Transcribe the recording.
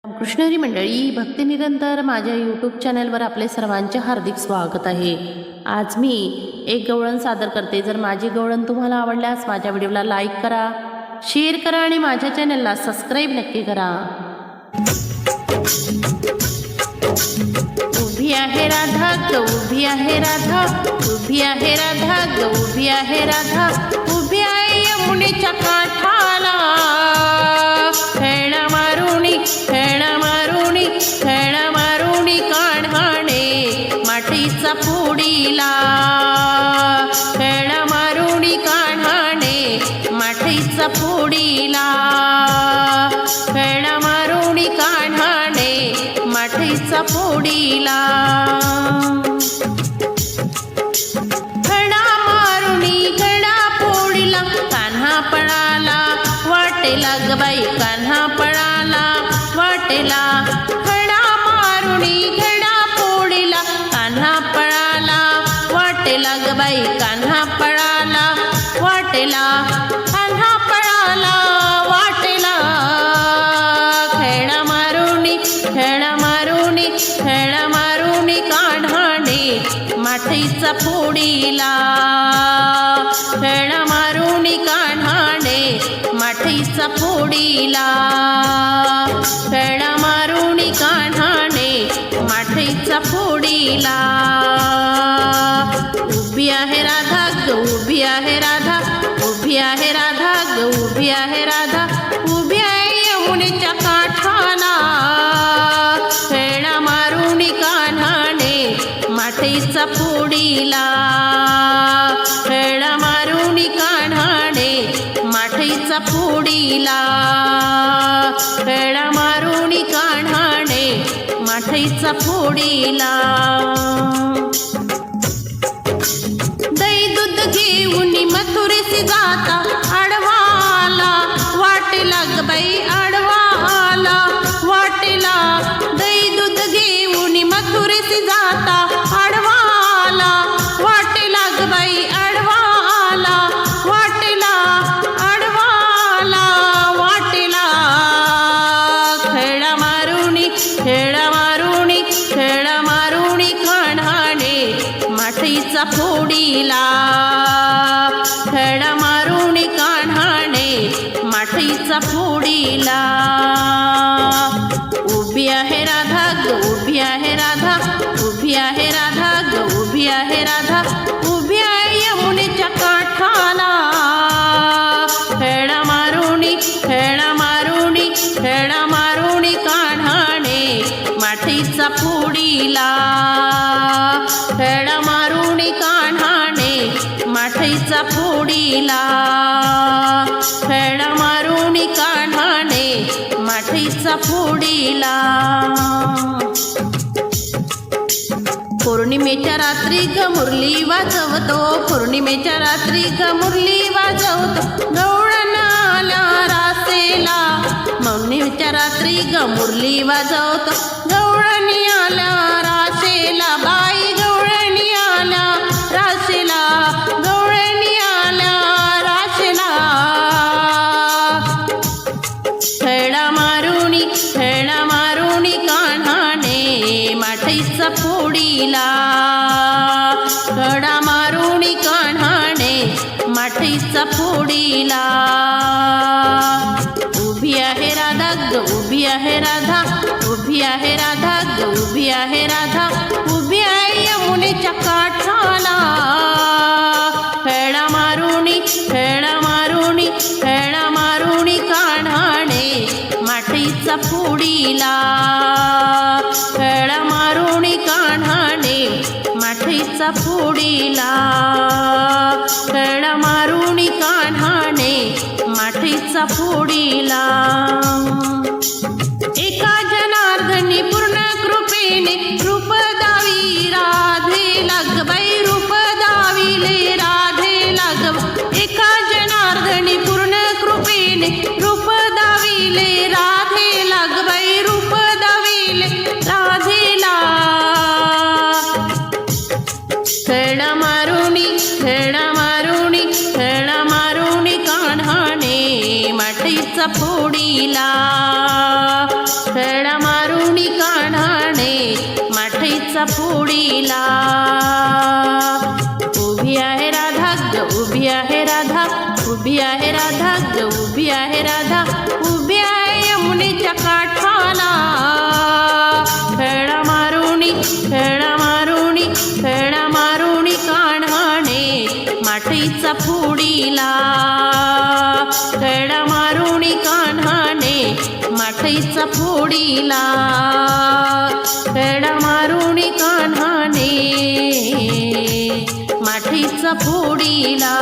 कृष्णहरी मंडळी भक्ती निरंतर माझ्या यूट्यूब चॅनलवर आपले सर्वांचे हार्दिक स्वागत आहे। आज मी एक गवळण सादर करते। जर माझी गवळण तुम्हाला आवडल्यास माझ्या व्हिडिओला लाईक करा, शेअर करा आणि माझ्या चॅनलला सबस्क्राईब नक्की करा। उभी आहे राधा ग उभी आहे राधा, उभी आहे राधा ग उभी आहे राधा, उभी आहे यमुनेच्या काठाला। खेळा मारुणी खेळा मारुणी खेळा मारुणी काढाणे मातीचा फोडीला। खेळा मारुणी काढाणे मातीचा फोडीला। खेळा मारुणी काढाणे मातीचा फोडीला। खडा मारुणी खडा फोडीला, कान्हा पळाला वाटेला ग बाई कान्हा पळाला वाटेला। खडा मारुणी खडा फोडीला, कान्हा पळाला वाटेला ग बाई कान्हा पळाला वाटेला। कान्हा पळाला वाटेला। खेळा मारुणी खेळा मारुणी खेळा मारुणी काढाणे मातीचा फोडीला। खेळा मारुणी काढाणे मातीचा फोडीला। खेळा मारुणी काढाणे मातीचा फोडीला। उभी आहे राधा ग उभी आहे राधा, उभी आहे राधा ग उभी आहे राधा, उभी आहे यमुनेच्या काठाला। खेळा मारुणी काढाणे मातीचा फोडीला। खेळा मारुणी काढाणे मातीचा फोडीला। खेळा मारुणी काढाणे मातीचा फोडीला। दही दूध घेऊन मथुरेसी जाता आडवाला वाटेला ग बाई आडवाला वाटेला। दही दूध घेऊन मथुरेसी जाता आडवाला वाटेला ग बाई आडवाला वाटेला आडवाला वाटेला। खेळा मारुणी खेळा मारुणी खेळा मारुणी काढाणे मातीचा फोडीला। खेळा मारुणी काढाणे मातीचा फोडीला। उभी आहे राधा ग उभी आहे राधा, उभी आहे राधा ग उभी आहे राधा, उभी आहे यमुनेच्या काठाला। खेळा मारुणी खेळा मारुणी खेळा मारुणी काढाणे मातीचा फोडीला। खेळा मारुणी काढाणे मातीचा फोडीला। खेळा मारुणी काढाणे मातीचा फोडीला। पौर्णिमेच्या रात्री ग मुरली वाजवतो, पौर्णिमेच्या रात्री ग मुरली वाजवतो, गवळण आल्या रासेला। पौर्णिमेच्या रात्री ग मुरली वाजवतो, गवळणी आल्या रासेला बाई गवळणी आल्या रासेला, गवळणी आल्या रासेला। खेळा मारुणी काढाणे मातीचा फोडीला। खेळा मारुणी काढाणे मातीचा फोडीला। उभी आहे राधा ग उभी आहे राधा, उभी आहे राधा ग उभी आहे राधा, उभी आहे यमुनेच्या काठाला। खेळा मारुणी खेळा मारुणी खेळा मारुणी काढाणे मातीचा फोडीला। खेळा मारुणी काढाणे मातीचा फोडीला। खेळा मारुणी काढाणे मातीचा फोडीला। एका जनार्दनी पूर्ण कृपेने रूप दावी राधे लाग बाई रूप दाविले राधे लाग। एका जनार्दनी पूर्ण कृपेने रूप दाविले राधे लाग बाई रूप दाविले राधेला। खेळा मारुणी खेळा मारुणी खेळा मारुणी काढाणे मातीचा फोडीला। माठीचा फोडीला. उभी आहे राधा ग उभी आहे राधा, उभी आहे राधा ग उभी आहे राधा, उभी आहे यमुनेच्या काठाला. खेळा मारुणी खेळा मारुणी खेळा मारुणी कान्हाने माठीचा फोडीला. खेळा मारुणी कान्हाने माठीचा फोडीला. खेळा मारुणी कान्हाने माठीचा फोडीला.